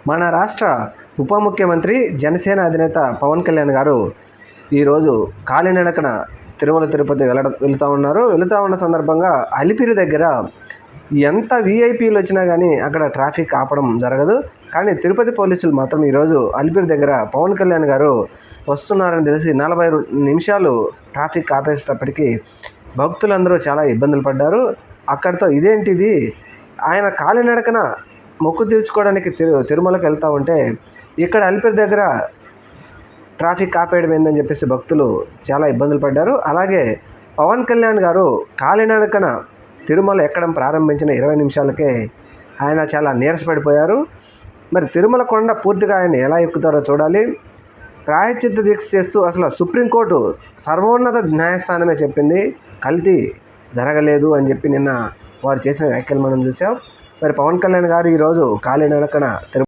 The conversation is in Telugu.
మన రాష్ట్ర ఉప ముఖ్యమంత్రి జనసేన అధినేత పవన్ కళ్యాణ్ గారు ఈరోజు కాలినడకన తిరుమల తిరుపతి వెళ్తూ ఉన్నారు. వెళుతూ ఉన్న సందర్భంగా అలిపిరి దగ్గర ఎంత వీఐపీలు వచ్చినా కానీ అక్కడ ట్రాఫిక్ ఆపడం జరగదు. కానీ తిరుపతి పోలీసులు మాత్రం ఈరోజు అలిపిరి దగ్గర పవన్ కళ్యాణ్ గారు వస్తున్నారని తెలిసి 40 నిమిషాలు ట్రాఫిక్ ఆపేసేటప్పటికీ భక్తులందరూ చాలా ఇబ్బందులు పడ్డారు. అక్కడితో ఇదేంటిది, ఆయన కాలినడకన మొక్కు తీర్చుకోవడానికి తిరుమలకి వెళ్తూ ఉంటే ఇక్కడ అలిపిరి దగ్గర ట్రాఫిక్ ఆపేయడం ఏందని చెప్పేసి భక్తులు చాలా ఇబ్బందులు పడ్డారు. అలాగే పవన్ కళ్యాణ్ గారు కాలినడకన తిరుమల ఎక్కడం ప్రారంభించిన 20 నిమిషాలకే ఆయన చాలా నీరసపడిపోయారు. మరి తిరుమల కొండ పూర్తిగా ఆయన ఎలా ఎక్కుతారో చూడాలి. ప్రాయశ్చిత్త దీక్ష చేస్తూ అసలు సుప్రీంకోర్టు సర్వోన్నత న్యాయస్థానమే చెప్పింది కల్తీ జరగలేదు అని చెప్పి నిన్న వారు చేసిన వ్యాఖ్యలు మనం చూసాం. మరి పవన్ కళ్యాణ్ గారు ఈరోజు కాలినడకన